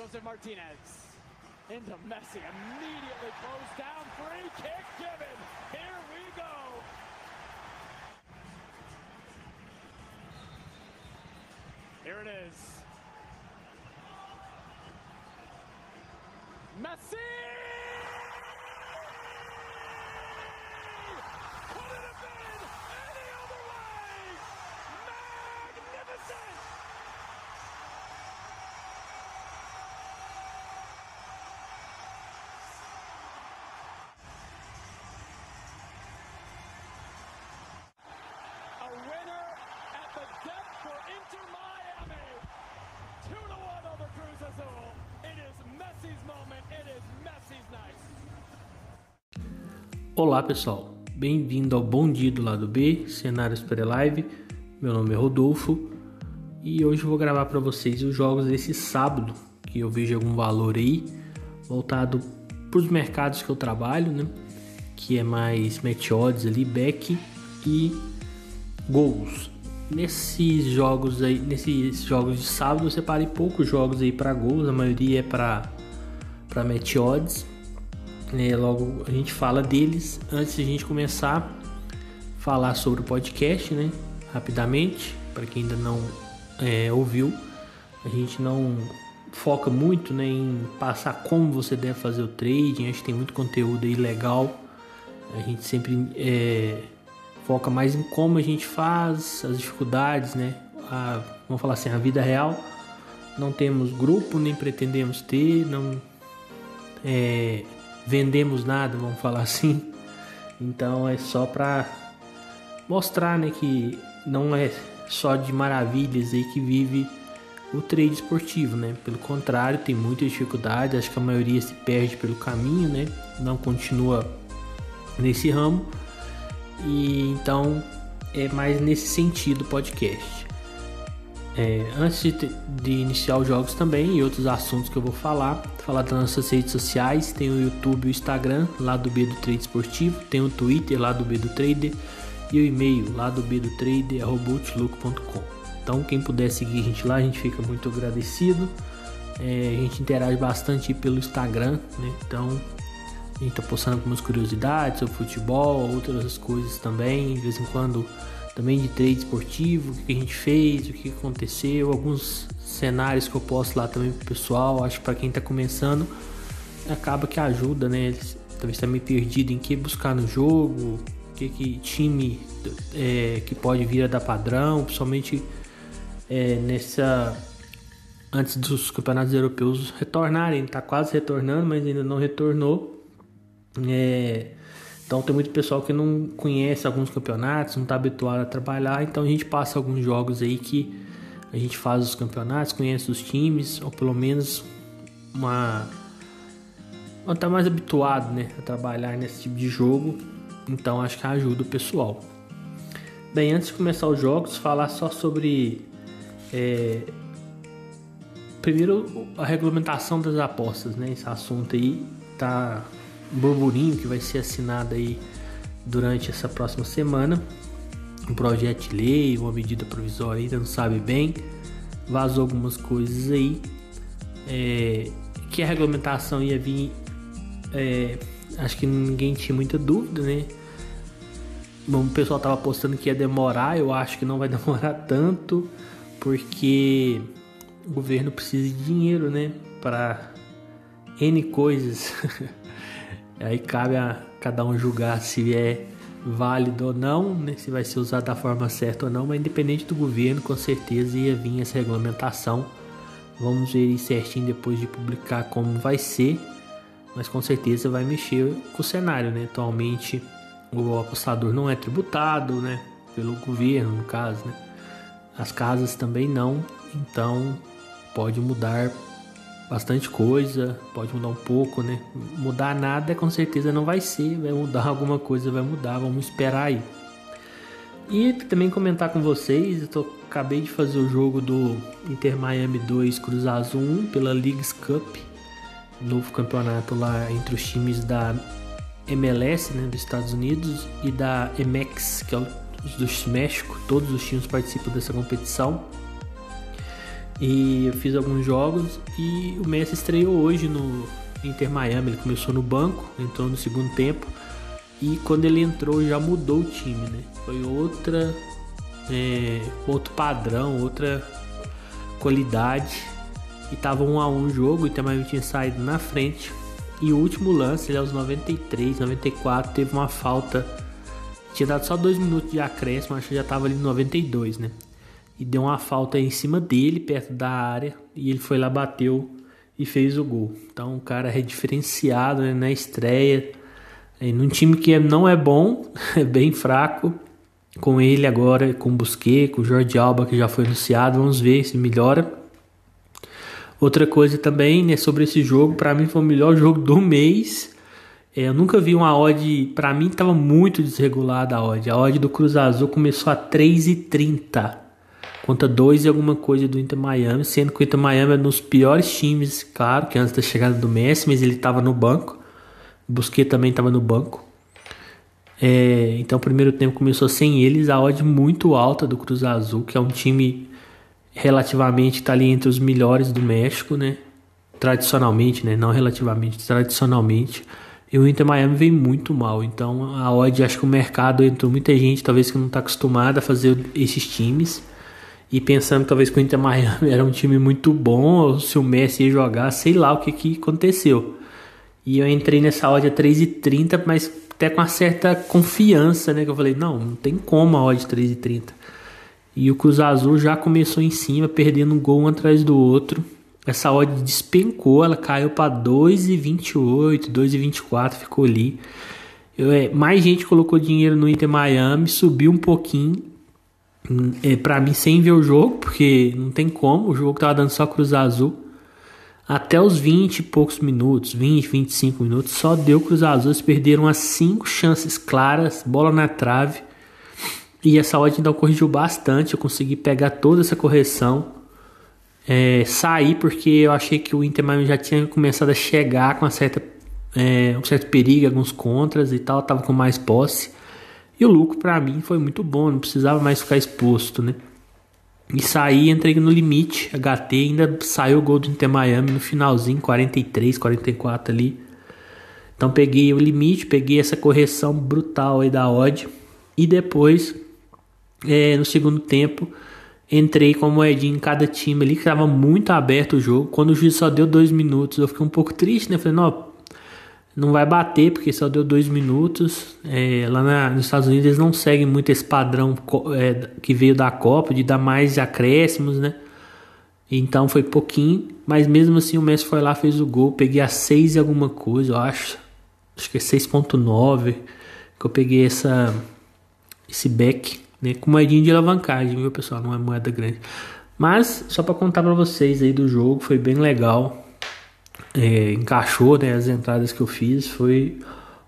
Joseph Martinez. Into Messi, immediately closed down, free kick given. Here we go. Here it is. Messi! Could it have been any other way? Magnificent! A winner at the death for Inter Miami. 2-1 over Cruz Azul. It is Messi's moment. It is Messi's night. Olá pessoal, bem-vindo ao Bom Dia do Lado B, Cenário Super Live. Meu nome é Rodolfo e hoje eu vou gravar para vocês os jogos desse sábado, que eu vejo algum valor aí, voltado para os mercados que eu trabalho, né? Que é mais match odds ali, back e gols. Nesses jogos de sábado eu separei poucos jogos aí para gols, a maioria é para match odds. Logo a gente fala deles. Antes de a gente começar a falar sobre o podcast, né? Rapidamente, para quem ainda não ouviu, a gente não foca muito, né, em passar como você deve fazer o trading. Acho que tem muito conteúdo aí legal. A gente sempre foca mais em como a gente faz, as dificuldades, né? Vamos falar assim, a vida real. Não temos grupo, nem pretendemos ter, não vendemos nada, vamos falar assim. Então é só para mostrar, né, que não é só de maravilhas aí que vive o trade esportivo, né? Pelo contrário, tem muita dificuldade. Acho que a maioria se perde pelo caminho, né? Não continua nesse ramo. E então é mais nesse sentido o podcast. Antes de iniciar os jogos também e outros assuntos que eu vou falar das nossas redes sociais. Tem o YouTube e o Instagram, Lado B do Trade Esportivo. Tem o Twitter, Lado B do Trader. E o e-mail, ladoBdoTrader@outlook.com. Então quem puder seguir a gente lá, a gente fica muito agradecido. A gente interage bastante pelo Instagram, né? Então a gente tá postando algumas curiosidades sobre futebol, outras coisas também, de vez em quando também de trade esportivo, o que a gente fez, o que aconteceu, alguns cenários que eu posto lá também pro pessoal. Acho que para quem tá começando, acaba que ajuda, né? Eles talvez tá meio perdido em que buscar no jogo, que time que pode vir a dar padrão, principalmente antes dos campeonatos europeus retornarem. Tá quase retornando, mas ainda não retornou. Então tem muito pessoal que não conhece alguns campeonatos, não está habituado a trabalhar. Então a gente passa alguns jogos aí que a gente faz os campeonatos, conhece os times, ou pelo menos tá mais habituado, né, a trabalhar nesse tipo de jogo. Então acho que ajuda o pessoal. Bem, antes de começar os jogos, falar só sobre primeiro a regulamentação das apostas, né? Esse assunto aí tá um burburinho que vai ser assinado aí durante essa próxima semana. Um projeto de lei, uma medida provisória, ainda não sabe bem. Vazou algumas coisas aí. Que a regulamentação ia vir. Acho que ninguém tinha muita dúvida, né? O pessoal tava apostando que ia demorar. Eu acho que não vai demorar tanto, porque o governo precisa de dinheiro, né? Para N coisas. Aí cabe a cada um julgar se é válido ou não, né? Se vai ser usado da forma certa ou não. Mas independente do governo, com certeza ia vir essa regulamentação. Vamos ver certinho depois de publicar como vai ser. Mas com certeza vai mexer com o cenário, né? Atualmente o apostador não é tributado, né, pelo governo, no caso, né? As casas também não. Então pode mudar bastante coisa, pode mudar um pouco, né? Mudar nada com certeza não vai ser, vai mudar alguma coisa, vai mudar, vamos esperar aí. E também comentar com vocês, acabei de fazer o jogo do Inter Miami 2 Cruz Azul 1 pela Leagues Cup, novo campeonato lá entre os times da MLS, né, dos Estados Unidos, e da MX, que é os do México. Todos os times participam dessa competição. E eu fiz alguns jogos e o Messi estreou hoje no Inter Miami. Ele começou no banco, entrou no segundo tempo. E quando ele entrou já mudou o time, né? Foi outro padrão, outra qualidade. E tava 1-1 o jogo, o Inter Miami tinha saído na frente. E o último lance, ele aos 93, 94, teve uma falta. Tinha dado só 2 minutos de acréscimo, acho que já tava ali no 92, né? E deu uma falta em cima dele, perto da área. E ele foi lá, bateu e fez o gol. Então o cara é diferenciado, né, na estreia. Num time que não é bom, é bem fraco. Com ele agora, com o Busquets, com o Jordi Alba, que já foi anunciado. Vamos ver se melhora. Outra coisa também, né, sobre esse jogo. Para mim foi o melhor jogo do mês. Eu nunca vi uma odd. Para mim estava muito desregulada a odd. A odd do Cruz Azul começou a 3,30. Conta 2 e alguma coisa do Inter Miami. Sendo que o Inter Miami é nos piores times, claro, que antes da chegada do Messi. Mas ele estava no banco. O Busquets também estava no banco. Então o primeiro tempo começou sem eles. A odd muito alta do Cruz Azul, que é um time relativamente está ali entre os melhores do México, né? Tradicionalmente, né? Não relativamente, tradicionalmente. E o Inter Miami vem muito mal. Então a odd, acho que o mercado entrou muita gente, talvez que não está acostumada a fazer esses times. E pensando talvez que o Inter Miami era um time muito bom, ou se o Messi ia jogar, sei lá o que aconteceu. E eu entrei nessa odd a 3,30, mas até com uma certa confiança, né? Que eu falei, não tem como a odd 3,30. E o Cruz Azul já começou em cima, perdendo um gol um atrás do outro. Essa odd despencou, ela caiu para 2,28, 2,24, ficou ali. Mais gente colocou dinheiro no Inter Miami, subiu um pouquinho. Para mim, sem ver o jogo, porque não tem como, o jogo tava dando só Cruz Azul. Até os 20 e poucos minutos, 20, 25 minutos, só deu Cruz Azul. Eles perderam as 5 chances claras, bola na trave. E essa odd então corrigiu bastante. Eu consegui pegar toda essa correção. Saí porque eu achei que o Inter Miami já tinha começado a chegar com um certo perigo, alguns contras e tal. Tava com mais posse. E o lucro para mim foi muito bom. Não precisava mais ficar exposto, né? E saí, entrei no limite, HT, ainda saiu o gol do Inter Miami no finalzinho, 43, 44 ali. Então peguei o limite, peguei essa correção brutal aí da odd. E depois, no segundo tempo, entrei com a moedinha em cada time ali, que estava muito aberto o jogo. Quando o juiz só deu 2 minutos, eu fiquei um pouco triste, né? Falei, não vai bater, porque só deu 2 minutos. Lá nos Estados Unidos eles não seguem muito esse padrão que veio da Copa, de dar mais acréscimos, né? Então foi pouquinho, mas mesmo assim o Messi foi lá, fez o gol. Peguei a 6 e alguma coisa, eu acho que é 6,9, que eu peguei esse back, né? Com moedinha de alavancagem, viu, pessoal? Não é moeda grande. Mas só para contar para vocês aí do jogo, foi bem legal. Encaixou, né, as entradas que eu fiz. Foi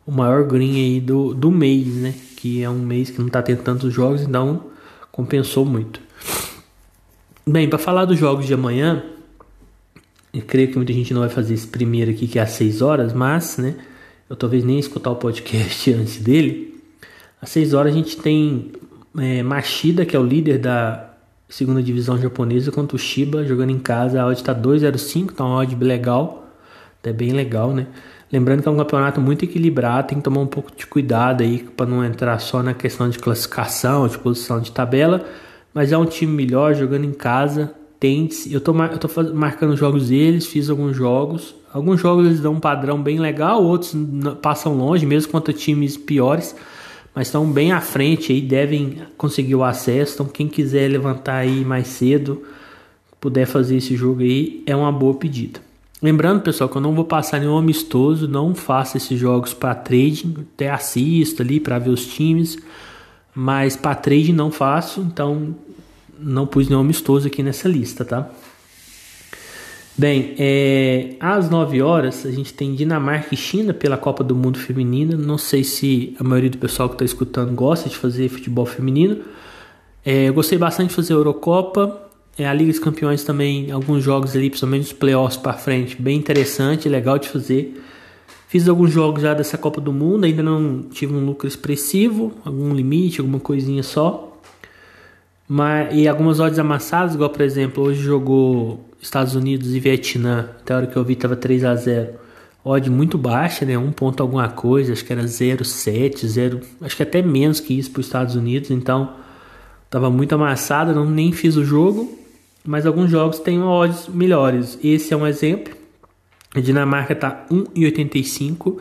o maior green aí do mês, né? Que é um mês que não tá tendo tantos jogos, então compensou muito. Bem, para falar dos jogos de amanhã, eu creio que muita gente não vai fazer esse primeiro aqui, que é às 6 horas, mas, né, eu talvez nem escutar o podcast antes dele. Às 6 horas a gente tem Machida, que é o líder da segunda divisão japonesa, contra o Chiba, jogando em casa. A odd tá 2,05, então uma odd legal. É bem legal, né? Lembrando que é um campeonato muito equilibrado, tem que tomar um pouco de cuidado aí para não entrar só na questão de classificação, de posição de tabela, mas é um time melhor jogando em casa. Eu tô marcando os jogos deles, fiz alguns jogos eles dão um padrão bem legal, outros passam longe, mesmo contra times piores, mas estão bem à frente aí, devem conseguir o acesso. Então quem quiser levantar aí mais cedo, puder fazer esse jogo aí, é uma boa pedida. Lembrando, pessoal, que eu não vou passar nenhum amistoso, não faço esses jogos para trading, até assisto ali para ver os times, mas para trading não faço, então não pus nenhum amistoso aqui nessa lista, tá? Bem, às 9 horas a gente tem Dinamarca e China pela Copa do Mundo Feminina. Não sei se a maioria do pessoal que está escutando gosta de fazer futebol feminino. Eu gostei bastante de fazer a Eurocopa. A Liga dos Campeões também, alguns jogos ali, principalmente os playoffs para frente, bem interessante, legal de fazer. Fiz alguns jogos já dessa Copa do Mundo, ainda não tive um lucro expressivo, algum limite, alguma coisinha só. E algumas odds amassadas, igual por exemplo, hoje jogou Estados Unidos e Vietnã, até a hora que eu vi tava 3-0. Odd muito baixa, né? 1 ponto alguma coisa, acho que era 0,7, acho que até menos que isso para os Estados Unidos, então tava muito amassada, nem fiz o jogo, mas alguns jogos têm odds melhores. Esse é um exemplo. A Dinamarca tá 1,85,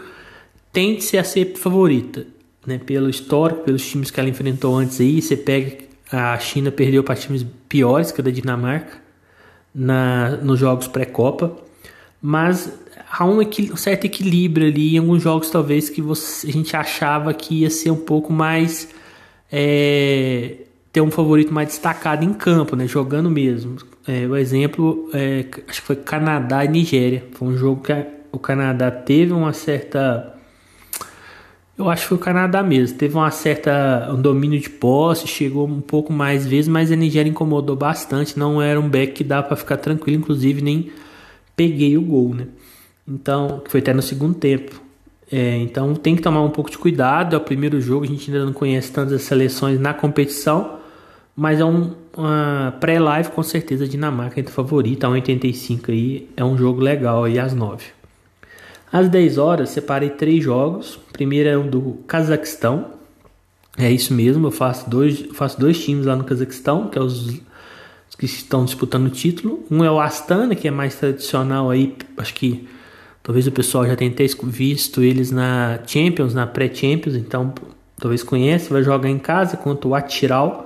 tende-se a ser favorita, né? Pelo histórico, pelos times que ela enfrentou antes aí, você pega a China perdeu para times piores que a da Dinamarca nos jogos pré-copa, mas há um certo equilíbrio ali em alguns jogos talvez que a gente achava que ia ser um pouco mais ter um favorito mais destacado em campo, né, jogando mesmo. O exemplo acho que foi Canadá e Nigéria, foi um jogo que o Canadá teve uma certa, eu acho que foi o Canadá mesmo, teve um domínio de posse, chegou um pouco mais vezes, mas a Nigéria incomodou bastante, não era um back que dá para ficar tranquilo, inclusive nem peguei o gol, né? Então, que foi até no segundo tempo. Então tem que tomar um pouco de cuidado, é o primeiro jogo, a gente ainda não conhece tantas as seleções na competição, mas é uma pré-live, com certeza a Dinamarca é a favorita, a 1,85 aí, é um jogo legal aí às 9. Às 10 horas, separei 3 jogos. Primeiro é o do Cazaquistão. É isso mesmo, eu faço dois times lá no Cazaquistão, que é os que estão disputando o título. Um é o Astana, que é mais tradicional aí, acho que talvez o pessoal já tenha visto eles na Champions, na pré-Champions, então talvez conheça, vai jogar em casa contra o Atiral.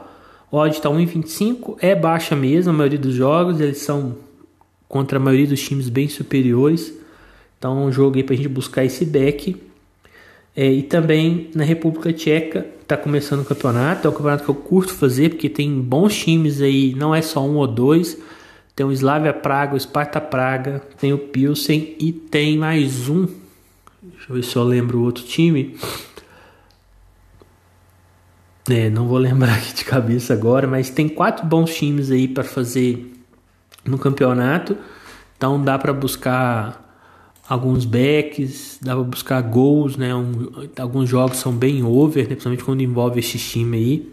O odd está 1,25, é baixa mesmo, a maioria dos jogos, eles são contra a maioria dos times bem superiores. Então é um jogo aí pra gente buscar esse back. E também na República Tcheca tá começando o campeonato. É um campeonato que eu curto fazer, porque tem bons times aí, não é só um ou dois. Tem o Slavia Praga, o Sparta Praga, tem o Pilsen e tem mais um. Deixa eu ver se eu lembro o outro time. Não vou lembrar aqui de cabeça agora, mas tem 4 bons times aí para fazer no campeonato. Então dá para buscar alguns backs, dá para buscar gols, né? Alguns jogos são bem over, né? Principalmente quando envolve esse time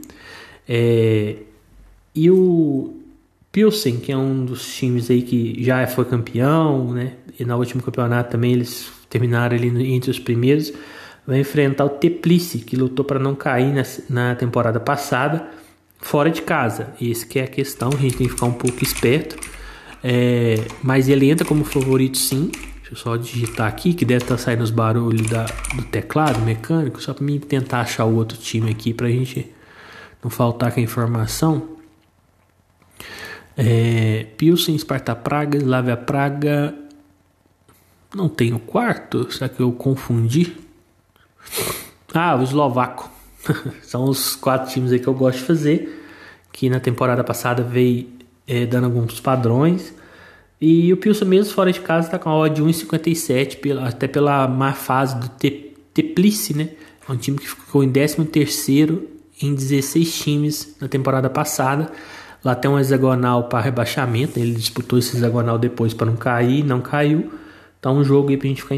aí. E o Pilsen, que é um dos times aí que já foi campeão, né? E no último campeonato também eles terminaram ali entre os primeiros. Vai enfrentar o Teplice, que lutou para não cair na temporada passada, fora de casa. Esse que é a questão, a gente tem que ficar um pouco esperto. Mas ele entra como favorito sim. Deixa eu só digitar aqui, que deve estar saindo os barulhos do teclado mecânico, só para mim tentar achar o outro time aqui, para a gente não faltar com a informação. Pilsen, Sparta Praga, Slavia Praga. Não tem o quarto? Será que eu confundi? O eslovaco. São os 4 times aí que eu gosto de fazer, que na temporada passada veio dando alguns padrões. E o Pilsen mesmo fora de casa está com a odd de 1,57, até pela má fase do Teplice, né? É um time que ficou em 13º em 16 times na temporada passada. Lá tem um hexagonal para rebaixamento, ele disputou esse hexagonal depois para não cair, não caiu. Então um jogo aí para a gente ficar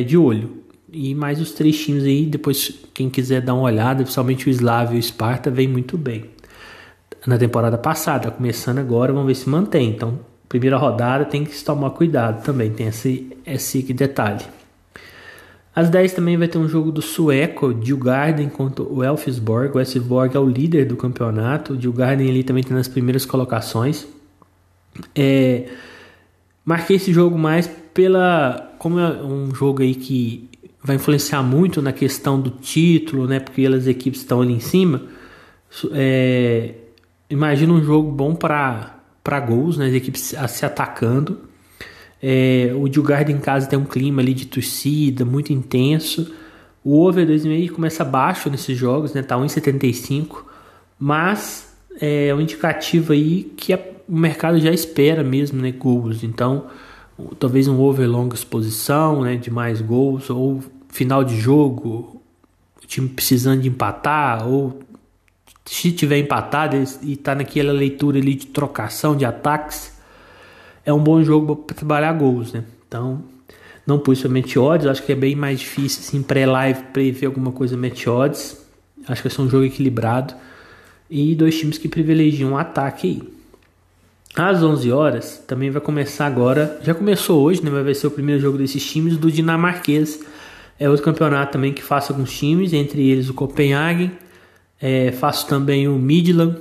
de olho. E mais os 3 times aí, depois quem quiser dar uma olhada, principalmente o Slavia e o Sparta, vem muito bem. Na temporada passada, começando agora, vamos ver se mantém. Então, primeira rodada tem que se tomar cuidado também, tem esse detalhe. Às 10 também vai ter um jogo do sueco, Djurgården contra o Elfsborg. O Elfsborg é o líder do campeonato, o Djurgården ali também tem nas primeiras colocações. Marquei esse jogo mais como é um jogo aí que vai influenciar muito na questão do título, né? Porque as equipes estão ali em cima. Imagina um jogo bom para gols, né? As equipes se atacando. O Djurgården em casa tem um clima ali de torcida muito intenso. O over 2,5 começa baixo nesses jogos, né? Tá 1,75, mas é um indicativo aí que o mercado já espera mesmo, né? Gols. Então, talvez um over longa exposição, né? De mais gols, ou final de jogo, o time precisando de empatar, ou se tiver empatado e tá naquela leitura ali de trocação de ataques, é um bom jogo para trabalhar gols, né? Então, não pus para match odds, acho que é bem mais difícil assim, pré-live prever alguma coisa match odds. Acho que vai ser um jogo equilibrado. e dois times que privilegiam o ataque aí. Às 11 horas, também vai começar agora, já começou hoje, né, vai ser o primeiro jogo desses times, do dinamarquês. É outro campeonato também que faço alguns times, entre eles o Copenhagen, faço também o Midland,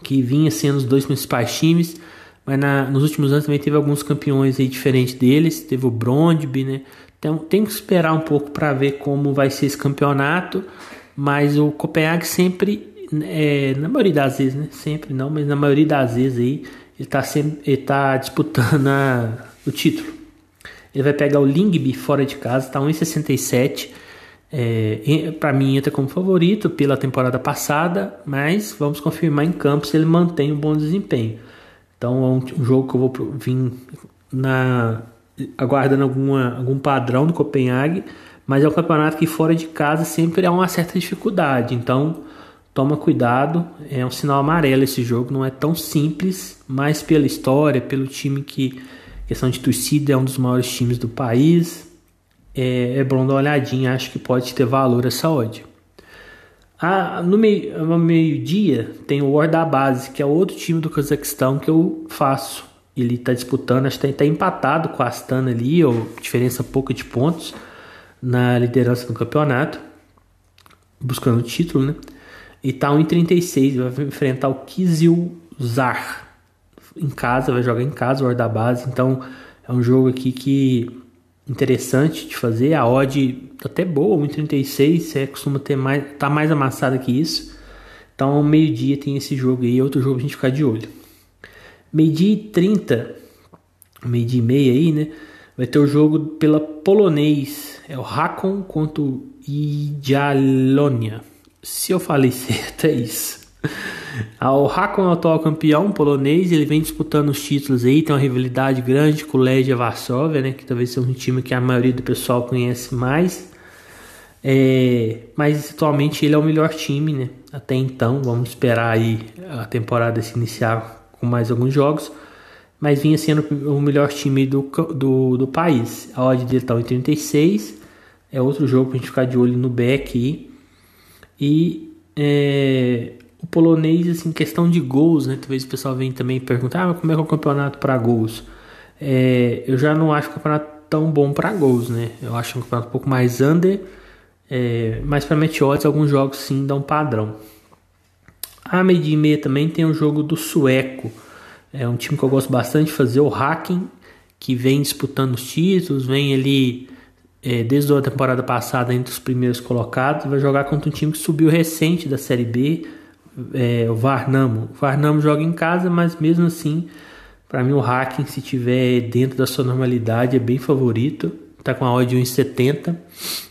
que vinha sendo os dois principais times, mas nos últimos anos também teve alguns campeões aí diferentes deles, teve o Brondby, né? Então tem que esperar um pouco para ver como vai ser esse campeonato, mas o Copenhagen sempre, na maioria das vezes, né? Sempre não, mas na maioria das vezes aí, ele tá disputando o título. Ele vai pegar o Lyngby fora de casa, tá 1,67. Para mim entra como favorito pela temporada passada, mas vamos confirmar em campo se ele mantém um bom desempenho. Então é um jogo que eu vou vir aguardando algum padrão do Copenhague, mas é um campeonato que fora de casa sempre há uma certa dificuldade, então toma cuidado, é um sinal amarelo esse jogo, não é tão simples, mas pela história, pelo time que, questão de torcida, é um dos maiores times do país, é bom dar uma olhadinha, acho que pode ter valor essa odd. No meio-dia tem o Ordabase, que é outro time do Cazaquistão que eu faço. Ele está disputando, acho que está empatado com a Astana ali, ou diferença pouca de pontos na liderança do campeonato, buscando o título, né? E tá 1,36, vai enfrentar o Kizilzar em casa, vai jogar em casa o Ordabase. Então é um jogo aqui que interessante de fazer, a odd até boa, 1,36, você costuma tá mais amassada que isso. Então ao meio-dia tem esse jogo aí, outro jogo pra gente ficar de olho. Meio-dia e 30, meio-dia e meia aí, né? Vai ter o jogo pela polonês, é o Rakon contra o Jagiellonia. Se eu falei certo, é isso. O Rakon é o atual campeão polonês, ele vem disputando os títulos aí, tem uma rivalidade grande com o Legia Varsóvia, né, que talvez seja um time que a maioria do pessoal conhece mais. Mas atualmente ele é o melhor time, né? Até então, vamos esperar aí a temporada se iniciar com mais alguns jogos. Mas vinha sendo o melhor time do país. A odd dele está em 36. É outro jogo para a gente ficar de olho no back aí. E o polonês, assim, questão de gols, né? Talvez o pessoal venha também perguntar, mas como é que é o campeonato para gols? Eu já não acho o campeonato tão bom para gols, né? Eu acho um campeonato um pouco mais under, mas para match odds alguns jogos sim dão padrão. A meio-dia e meia também tem o jogo do sueco. É um time que eu gosto bastante de fazer, o Häcken, que vem disputando os títulos, vem ali desde a temporada passada entre os primeiros colocados, vai jogar contra um time que subiu recente da Série B, o Värnamo. O Värnamo joga em casa, mas mesmo assim, para mim o Häcken, se tiver dentro da sua normalidade, é bem favorito, tá com a odd de 1,70.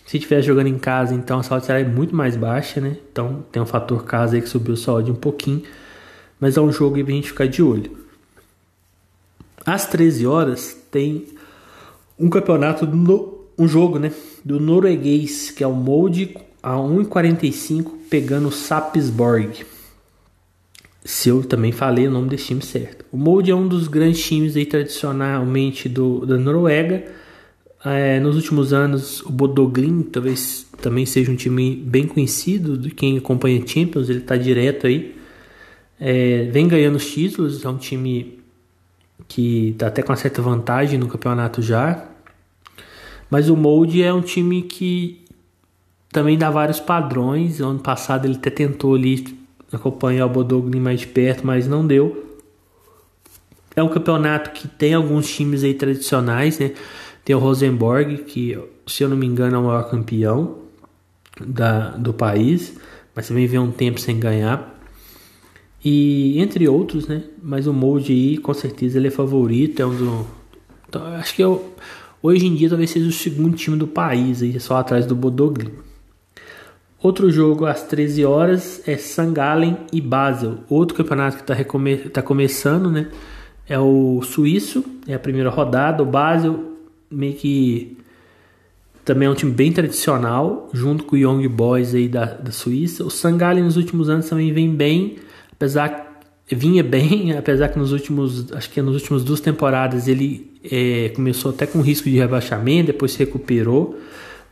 Se estiver jogando em casa, então essa odd será muito mais baixa, né? Então tem um fator casa aí que subiu essa odd um pouquinho, mas é um jogo aí pra gente ficar de olho. Às 13 horas tem um campeonato, um jogo, né, do norueguês, que é o Molde, a 1,45 pegando o Sarpsborg. Se eu também falei o nome desse time certo. O Molde é um dos grandes times aí tradicionalmente da Noruega. Nos últimos anos o Bodø/Glimt talvez também seja um time bem conhecido de quem acompanha Champions, ele está direto aí. Vem ganhando os títulos, é um time que está até com uma certa vantagem no campeonato já. Mas o Molde é um time que também dá vários padrões. Ano passado ele até tentou ali acompanhar o Bodø/Glimt mais de perto, mas não deu. É um campeonato que tem alguns times aí tradicionais, né? Tem o Rosenborg, que, se eu não me engano, é o maior campeão do país, mas também vem um tempo sem ganhar. E entre outros, né? Mas o Molde aí, com certeza, ele é favorito. Então, acho que hoje em dia talvez seja o segundo time do país, aí, só atrás do Bodø/Glimt. Outro jogo às 13 horas é St. Gallen e Basel. Outro campeonato que tá começando, né? É o suíço, é a primeira rodada. O Basel meio que também é um time bem tradicional, junto com o Young Boys aí da Suíça. O St. Gallen nos últimos anos também vinha bem, apesar que nos últimos 2 temporadas ele começou até com risco de rebaixamento, depois se recuperou,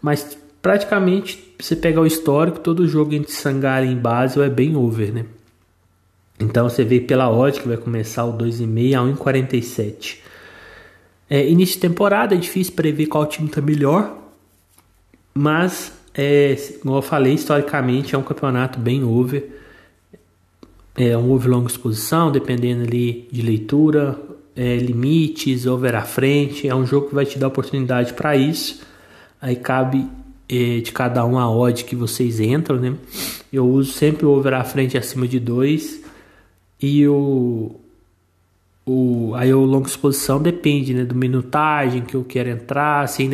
mas praticamente, se você pegar o histórico, todo jogo entre St. Gallen e Basel é bem over, né? Então você vê pela odd que vai começar o 2,5 a 1,47. Início de temporada é difícil prever qual time está melhor, mas como eu falei, historicamente é um campeonato bem over. É um over longa exposição, dependendo ali de leitura, limites, over à frente. É um jogo que vai te dar oportunidade para isso. Aí cabe de cada um a odd que vocês entram, né? Eu uso sempre o over à frente acima de 2 e aí o longa exposição depende, né, do minutagem que eu quero entrar, se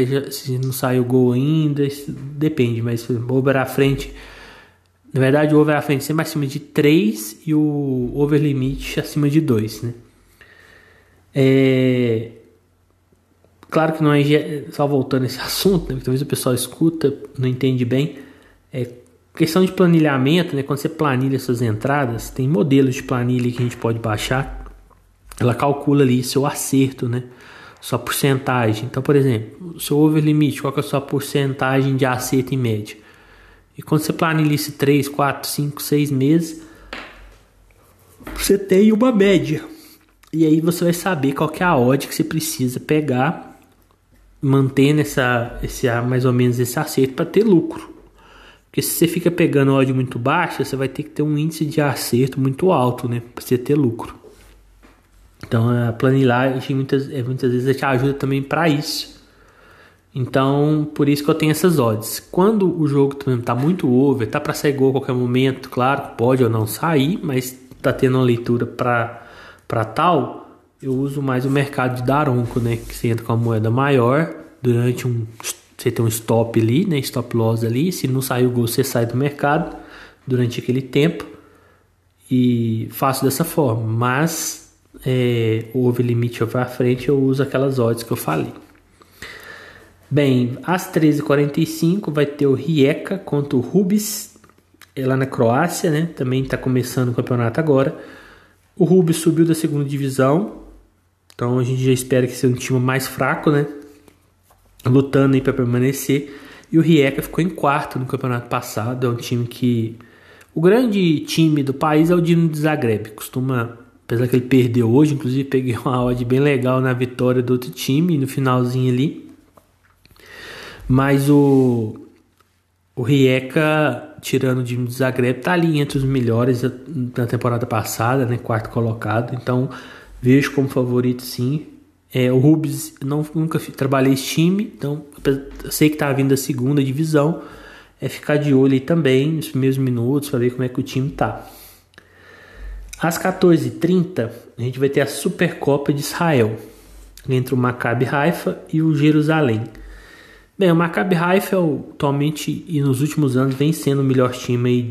não saiu gol ainda, depende, mas o over à frente, na verdade o over à frente sempre acima de 3 e o over limite acima de 2, né? Claro que não é só voltando a esse assunto, né, talvez o pessoal escuta, não entende bem, questão de planilhamento, né? Quando você planilha suas entradas, tem modelos de planilha que a gente pode baixar. Ela calcula ali seu acerto, né? Sua porcentagem. Então, por exemplo, seu over limite, qual que é a sua porcentagem de acerto em média? E quando você planilha isso 3, 4, 5, 6 meses, você tem uma média. E aí você vai saber qual que é a odd que você precisa pegar, mantendo mais ou menos esse acerto para ter lucro. Porque se você fica pegando odd muito baixa, você vai ter que ter um índice de acerto muito alto, né, para você ter lucro. Então a planilhagem muitas vezes te ajuda também para isso. Então por isso que eu tenho essas odds. Quando o jogo está muito over, tá para sair gol a qualquer momento, claro, pode ou não sair, mas tá tendo uma leitura para tal, eu uso mais o mercado de Daronco, né, que você entra com a moeda maior durante você tem um stop ali, né, stop loss ali, se não sair o gol você sai do mercado durante aquele tempo e faço dessa forma, mas o over limite over à frente eu uso aquelas odds que eu falei. Bem, às 13h45 vai ter o Rijeka contra o Rubis, lá na Croácia, né, também está começando o campeonato agora. O Rubis subiu da segunda divisão, então a gente já espera que seja um time mais fraco, né, lutando aí para permanecer. E o Rijeka ficou em quarto no campeonato passado. É um time que... O grande time do país é o Dinamo de Zagreb. Apesar que ele perdeu hoje, inclusive peguei uma odd bem legal na vitória do outro time no finalzinho ali. Mas o Rijeka, tirando o Dinamo de Zagreb, tá ali entre os melhores da temporada passada, né, quarto colocado. Então vejo como favorito sim. O Rubis, nunca trabalhei esse time, então eu sei que tá vindo da segunda divisão. Ficar de olho aí também nos primeiros minutos para ver como é que o time tá. Às 14h30 a gente vai ter a Supercopa de Israel entre o Maccabi Haifa e o Jerusalém. Bem, o Maccabi Haifa atualmente e nos últimos anos vem sendo o melhor time aí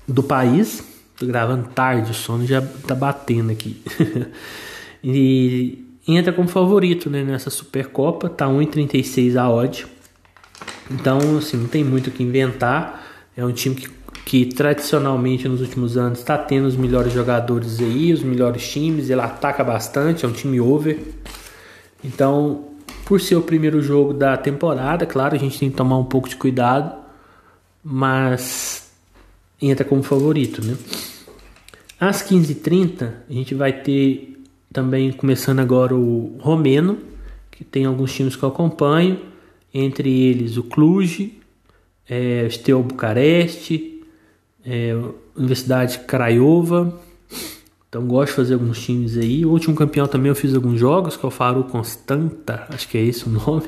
do país. Tô gravando tarde, o sono já tá batendo aqui. E entra como favorito, né, nessa Supercopa, tá 1,36 a odd. Então, assim, não tem muito o que inventar. É um time que tradicionalmente nos últimos anos está tendo os melhores jogadores aí, os melhores times, ele ataca bastante, é um time over. Então, por ser o primeiro jogo da temporada, claro, a gente tem que tomar um pouco de cuidado, mas entra como favorito, né? Às 15h30 a gente vai ter também, começando agora, o Romeno, que tem alguns times que eu acompanho, entre eles o Cluj, o Steaua Bucareste, Universidade Craiova. Então gosto de fazer alguns times aí. O último campeão também eu fiz alguns jogos, que é o Faru Constanta, acho que é esse o nome.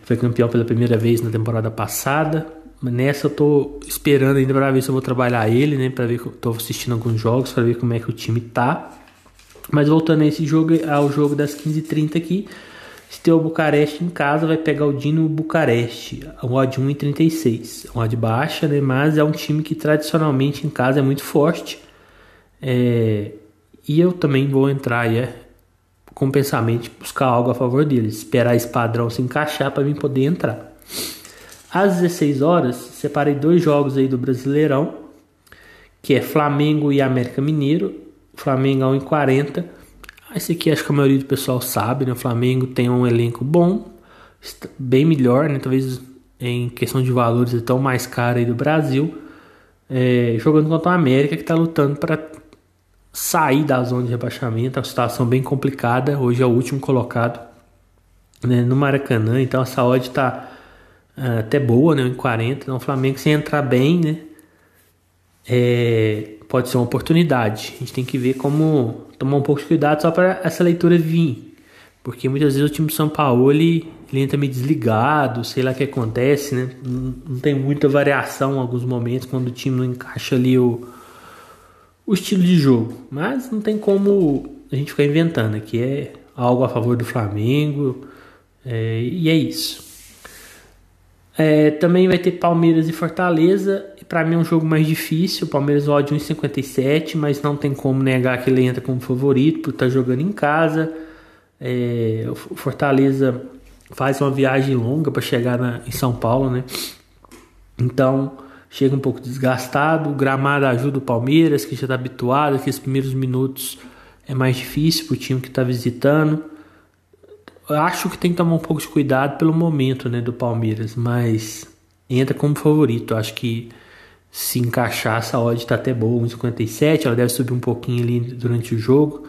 Foi campeão pela primeira vez na temporada passada. Mas nessa eu tô esperando ainda para ver se eu vou trabalhar ele, né? Para ver que eu tô assistindo alguns jogos, para ver como é que o time tá. Mas voltando a esse jogo, ao jogo das 15h30 aqui, Steaua Bucareste em casa vai pegar o Dinamo Bucareste, um odd 1,36. Uma odd baixa, né? Mas é um time que tradicionalmente em casa é muito forte. E eu também vou entrar aí, com o pensamento de buscar algo a favor deles, esperar esse padrão se encaixar para mim poder entrar. Às 16h, separei 2 jogos aí do Brasileirão, que é Flamengo e América Mineiro. Flamengo a 1,40. Esse aqui acho que a maioria do pessoal sabe, né? O Flamengo tem um elenco bom, bem melhor, né? Talvez em questão de valores é tão mais caro aí do Brasil. jogando contra o América, que está lutando para sair da zona de rebaixamento. É uma situação bem complicada. Hoje é o último colocado, né, no Maracanã, então essa odd está até boa, né, em 40. Então o Flamengo, se entrar bem, né, pode ser uma oportunidade. A gente tem que ver como tomar um pouco de cuidado só para essa leitura vir, porque muitas vezes o time do São Paulo ele entra meio desligado, sei lá o que acontece, né? Não tem muita variação em alguns momentos quando o time não encaixa ali o estilo de jogo, mas não tem como a gente ficar inventando aqui, é algo a favor do Flamengo, e é isso. Também vai ter Palmeiras e Fortaleza. Para mim é um jogo mais difícil. O Palmeiras odd 1,57, mas não tem como negar que ele entra como favorito por estar jogando em casa. O Fortaleza faz uma viagem longa para chegar em São Paulo, né? Então chega um pouco desgastado. O gramado ajuda o Palmeiras, que já está habituado, que os primeiros minutos é mais difícil para o time que está visitando. Eu acho que tem que tomar um pouco de cuidado pelo momento, né, do Palmeiras, mas entra como favorito. Eu acho que se encaixar, essa odd está até boa, 1,57. Ela deve subir um pouquinho ali durante o jogo,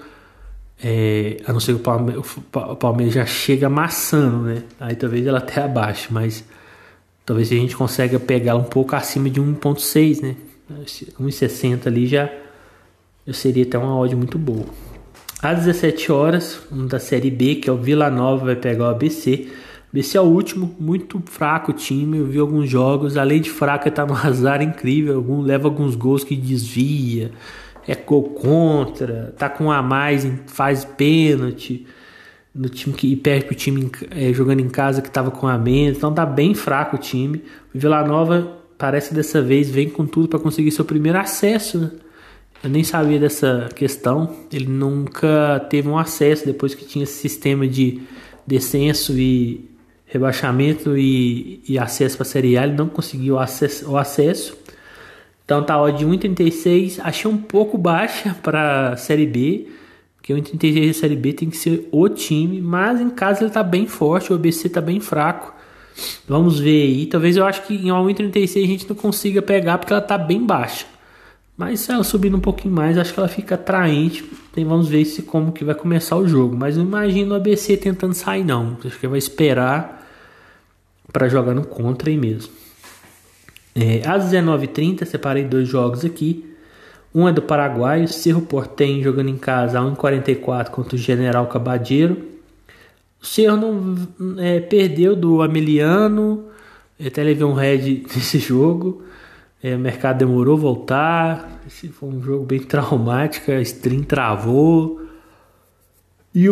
a não ser que o Palmeiras já chega amassando, né? Aí talvez ela até abaixe, mas talvez a gente consiga pegar um pouco acima de 1,6, né? 1,60 ali já seria até uma odd muito boa. Às 17 horas, da Série B, que é o Vila Nova, vai pegar o ABC. O ABC é o último, muito fraco o time. Eu vi alguns jogos, além de fraco, tá no azar incrível. Leva alguns gols que desvia, gol contra, tá com um a mais, faz pênalti no time e perde pro time jogando em casa que tava com a menos. Então tá bem fraco o time. O Vila Nova parece que dessa vez vem com tudo para conseguir seu primeiro acesso, né? Eu nem sabia dessa questão. Ele nunca teve um acesso depois que tinha esse sistema de descenso e rebaixamento e acesso para a Série A. Ele não conseguiu o acesso. Então tá odd de 1,36. Achei um pouco baixa para a Série B, porque 1,36 da Série B tem que ser o time, mas em casa ele tá bem forte. O ABC tá bem fraco. Vamos ver aí. Talvez eu acho que em 1,36 a gente não consiga pegar, porque ela tá bem baixa. Mas se ela subindo um pouquinho mais, acho que ela fica atraente. Vamos ver como que vai começar o jogo. Mas não imagino o ABC tentando sair, não. Acho que vai esperar para jogar no contra aí mesmo. Às 19h30, separei 2 jogos aqui. Um é do Paraguai, o Cerro Porteño jogando em casa a 1,44 contra o General Cabadeiro. O Cerro não perdeu do Ameliano. Até levei um red nesse jogo. O mercado demorou a voltar. Esse foi um jogo bem traumático. A stream travou. E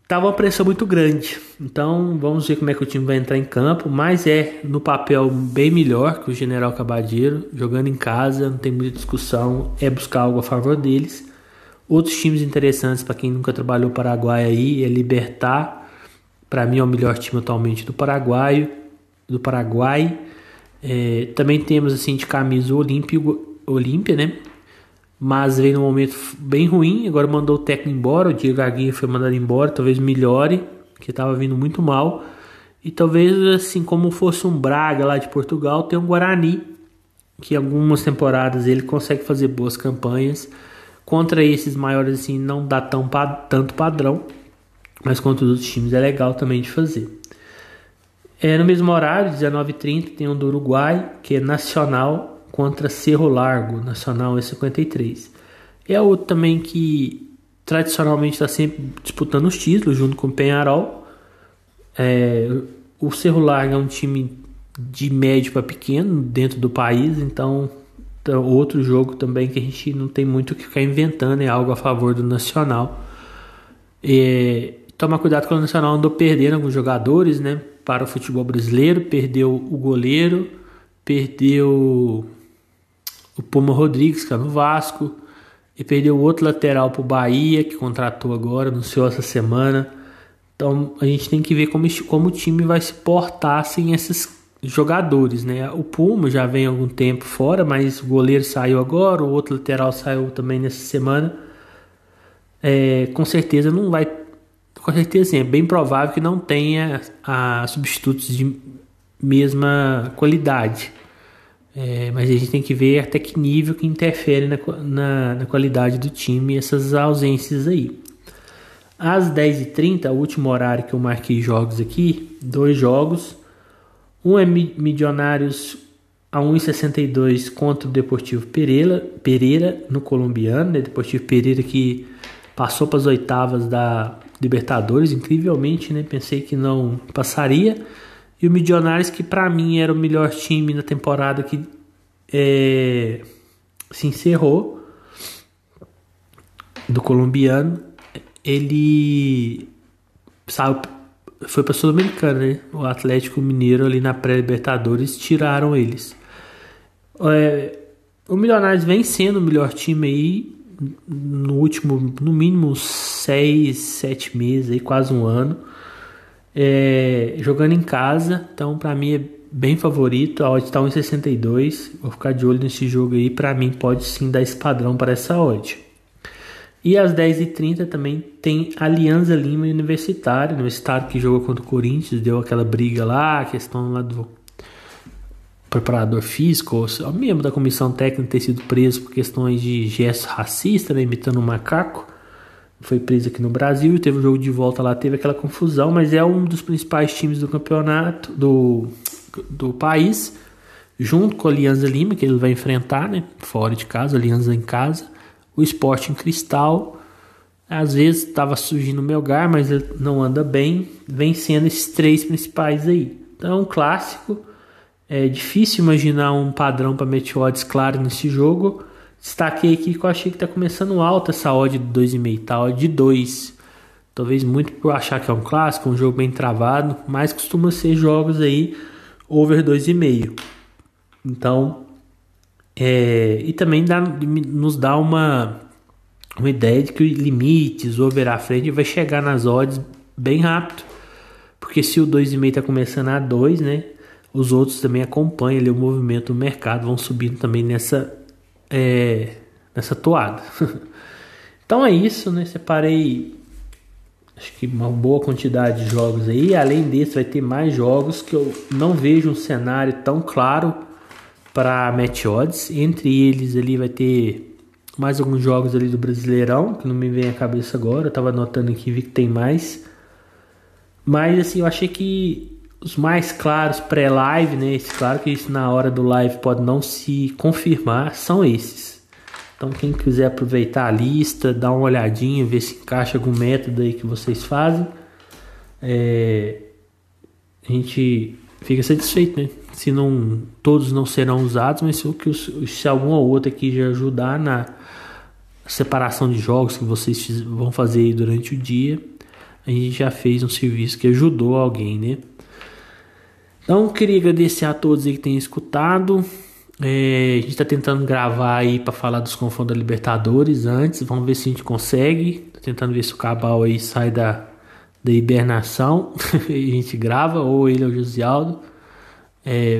tava uma pressão muito grande. Então vamos ver como é que o time vai entrar em campo. Mas no papel bem melhor que o General Cabadeiro. Jogando em casa, não tem muita discussão. É buscar algo a favor deles. Outros times interessantes para quem nunca trabalhou no Paraguai aí é Libertad. Para mim é o melhor time atualmente do Paraguai. Também temos assim de camisa Olímpia, né? Mas veio num momento bem ruim. Agora mandou o técnico embora. O Diego Aguirre foi mandado embora. Talvez melhore, que estava vindo muito mal. E talvez assim como fosse um Braga lá de Portugal, tem um Guarani, que algumas temporadas ele consegue fazer boas campanhas. Contra esses maiores assim não dá tanto padrão, mas contra os outros times é legal também de fazer. No mesmo horário, 19h30, tem um do Uruguai, que é Nacional contra Cerro Largo. Nacional é 53. É outro também que tradicionalmente está sempre disputando os títulos, junto com o Peñarol. O Cerro Largo é um time de médio para pequeno dentro do país, então outro jogo também que a gente não tem muito o que ficar inventando, é algo a favor do Nacional. Toma cuidado que o Nacional andou perdendo alguns jogadores, né, para o futebol brasileiro. Perdeu o goleiro, perdeu o Puma Rodrigues, que é no Vasco, e perdeu o outro lateral para o Bahia, que contratou agora, anunciou essa semana. Então a gente tem que ver como o time vai se portar sem esses jogadores, né? O Puma já vem há algum tempo fora, mas o goleiro saiu agora, o outro lateral saiu também nessa semana. Com certeza não vai. Com certeza sim, é bem provável que não tenha substitutos de mesma qualidade. Mas a gente tem que ver até que nível que interfere na qualidade do time essas ausências aí. Às 10h30, o último horário que eu marquei jogos aqui, 2 jogos. Um é Milionários a 1,62 contra o Deportivo Pereira no colombiano, né? Deportivo Pereira que passou para as oitavas da Libertadores, incrivelmente, né? Pensei que não passaria. E o Milionários, que para mim era o melhor time na temporada que se encerrou, do colombiano, ele foi para a Sul-Americana, né? O Atlético Mineiro ali na pré-Libertadores tiraram eles. O Milionários vem sendo o melhor time aí no mínimo 6, 7 meses, aí, quase um ano. Jogando em casa, então para mim é bem favorito. A odd está 1,62. Vou ficar de olho nesse jogo aí. Para mim pode sim dar esse padrão para essa odd. E às 10h30 também tem Alianza Lima e Universitário que jogou contra o Corinthians, deu aquela briga lá, a questão lá do preparador físico, ou membro da comissão técnica ter sido preso por questões de gesto racista, né, imitando um macaco. Foi preso aqui no Brasil, teve o jogo de volta lá, teve aquela confusão, mas é um dos principais times do campeonato do país, junto com a Alianza Lima, que ele vai enfrentar, né, fora de casa, Alianza em casa. O Sporting Cristal, às vezes estava surgindo o Melgar, mas ele não anda bem, vencendo esses 3 principais aí. Então é um clássico, é difícil imaginar um padrão para meter odds claro nesse jogo. Destaquei aqui que eu achei que está começando alta essa odd de 2,5, tá? Odd de 2. Talvez muito por achar que é um clássico, um jogo bem travado, mas costuma ser jogos aí over 2,5. Então, e também nos dá uma ideia de que o limites, over à frente, vai chegar nas odds bem rápido. Porque se o 2,5 está começando a 2, né? Os outros também acompanham ali o movimento do mercado, vão subindo também nessa toada. Então é isso, né? Separei acho que uma boa quantidade de jogos aí. Além desse, vai ter mais jogos que eu não vejo um cenário tão claro para match odds. Entre eles ali vai ter mais alguns jogos ali do Brasileirão, que não me vem à cabeça agora. Eu tava anotando aqui, vi que tem mais. Mas assim, eu achei que os mais claros pré-live, né? Claro que isso na hora do live pode não se confirmar, são esses. Então quem quiser aproveitar a lista, dar uma olhadinha, ver se encaixa algum método aí que vocês fazem, a gente fica satisfeito, né? Se não, todos não serão usados, mas se algum ou outro aqui já ajudar na separação de jogos que vocês vão fazer aí durante o dia, a gente já fez um serviço que ajudou alguém, né? Então, queria agradecer a todos aí que têm escutado. A gente está tentando gravar aí para falar dos confrontos da Libertadores antes. Vamos ver se a gente consegue. Tô tentando ver se o Cabal aí sai da hibernação e a gente grava, ou ele ou o Josialdo,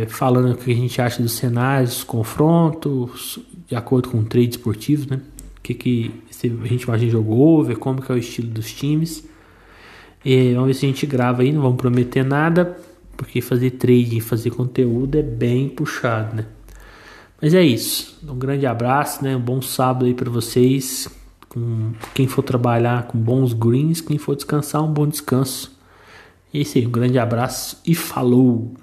falando o que a gente acha dos cenários, dos confrontos, de acordo com o trade esportivo, né? Que a gente imagina jogo over, como que é o estilo dos times. Vamos ver se a gente grava aí, não vamos prometer nada, porque fazer trade e fazer conteúdo é bem puxado, né? Mas é isso. Um grande abraço, né? Um bom sábado aí para vocês. Quem for trabalhar com bons greens, quem for descansar, um bom descanso. É isso aí, um grande abraço e falou!